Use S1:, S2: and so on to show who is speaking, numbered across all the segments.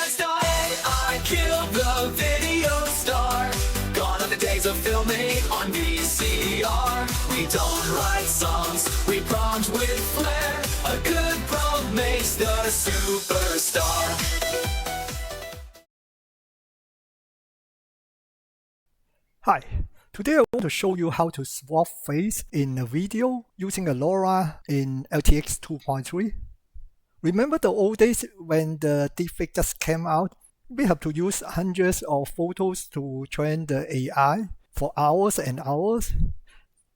S1: test. AI killed the video star. Gone are the days of filming on VCR. We don't write songs, we prompt with flair. A good prompt makes the superstar.
S2: Hi, today I want to show you how to swap face in a video using a LoRa in LTX 2.3. Remember the old days when the deepfake just came out? We have to use hundreds of photos to train the AI for hours and hours.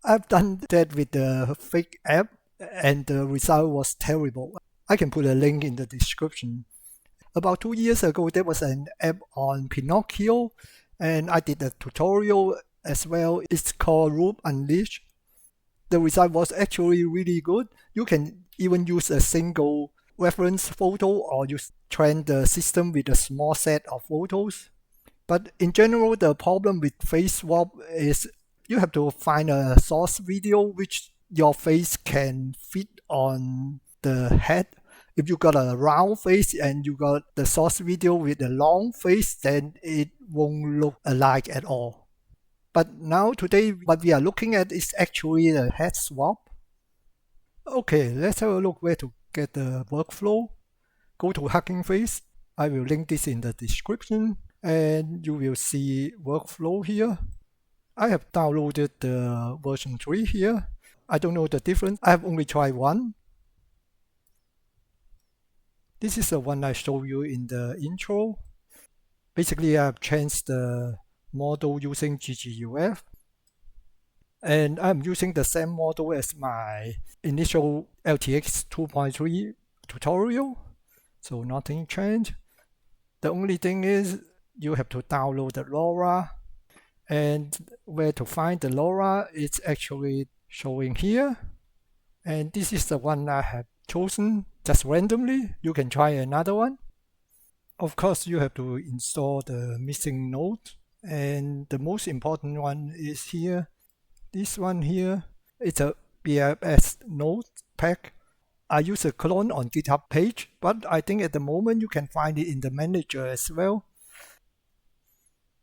S2: I've done that with the fake app and the result was terrible. I can put a link in the description. About 2 years ago, there was an app on Pinocchio and I did a tutorial as well. It's called Root Unleashed. The result was actually really good. You can even use a single reference photo or you train the system with a small set of photos. But in general, the problem with face swap is you have to find a source video which your face can fit on the head. If you got a round face and you got the source video with a long face, then it won't look alike at all. But now today what we are looking at is actually a head swap. Okay, let's have a look where to get the workflow. Go to Hugging Face. I will link this in the description and you will see workflow here. I have downloaded the version 3 here. I don't know the difference. I have only tried one. This is the one I showed you in the intro. Basically, I've changed the model using GGUF. And I'm using the same model as my initial LTX 2.3 tutorial. So nothing changed. The only thing is you have to download the LoRa. And where to find the LoRa, it's actually showing here. And this is the one I have chosen just randomly. You can try another one. Of course, you have to install the missing node. And the most important one is here. This one here, it's a BFS node pack. I use a clone on GitHub page, but I think at the moment you can find it in the manager as well.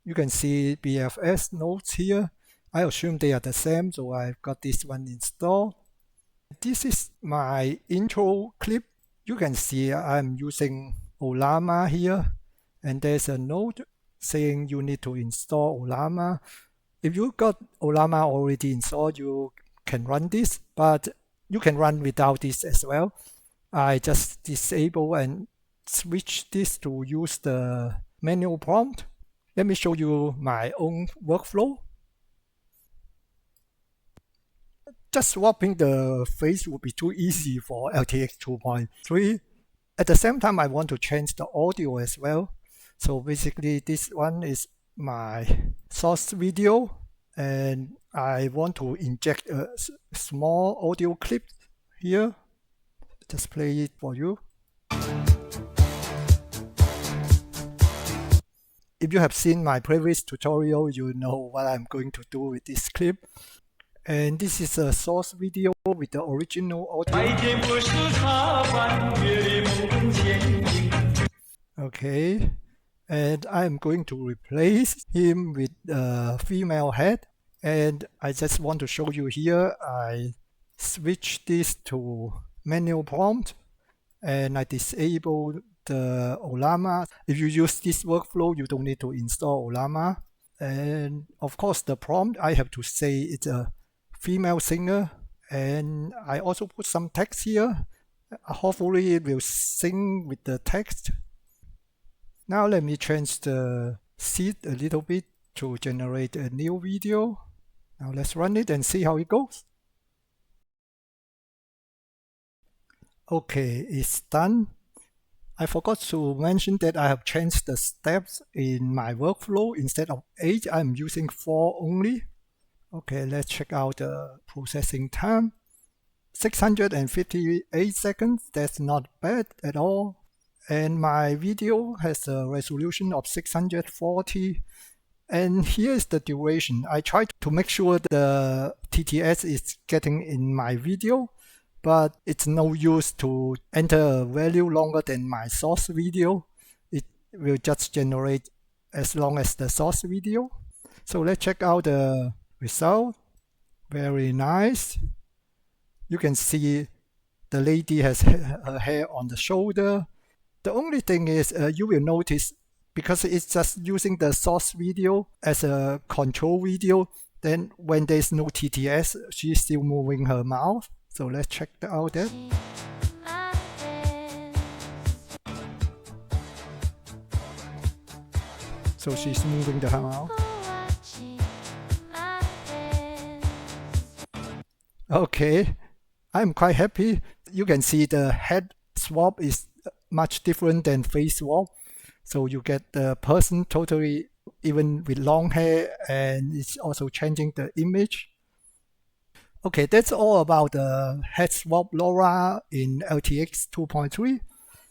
S2: You can see BFS nodes here. I assume they are the same, so I've got this one installed. This is my intro clip. You can see I'm using Ollama here, and there's a note saying you need to install Ollama. If you got Ollama already installed, you can run this, but you can run without this as well. I just disable and switch this to use the manual prompt. Let me show you my own workflow. Just swapping the face would be too easy for LTX 2.3. At the same time, I want to change the audio as well. So basically, this one is my source video, and I want to inject a small audio clip here. Just play it for you. If you have seen my previous tutorial, you know what I'm going to do with this clip. And this is a source video with the original audio. Okay, and I'm going to replace him with a female head. And I just want to show you here, I switch this to manual prompt and I disable the Ollama. If you use this workflow, you don't need to install Ollama. And of course, the prompt, I have to say it's a female singer, and I also put some text here. Hopefully it will sync with the text. Now let me change the seed a little bit to generate a new video. Now let's run it and see how it goes. Okay, it's done. I forgot to mention that I have changed the steps in my workflow. Instead of 8, I'm using 4 only. Okay, let's check out the processing time. 658 seconds, that's not bad at all. And my video has a resolution of 640. And here is the duration. I tried to make sure the TTS is getting in my video, but it's no use to enter a value longer than my source video. will just generate as long as the source video. So let's check out the result. Very nice. You can see the lady has her hair on the shoulder. The only thing is you will notice, because it's just using the source video as a control video, then when there's no TTS, she's still moving her mouth. So let's check out that. So she's moving the mouth. Okay, I'm quite happy. You can see the head swap is much different than face swap. So you get the person totally, even with long hair, and it's also changing the image. Okay, that's all about the head swap LoRA in LTX 2.3.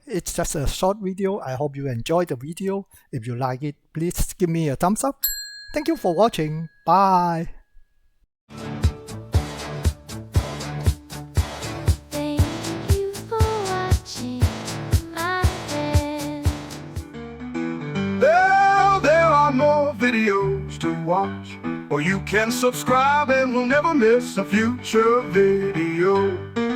S2: It's just a short video. I hope you enjoyed the video. If you like it, please give me a thumbs up. Thank you for watching. Bye.
S1: There are more videos to watch, or you can subscribe and we'll never miss a future video.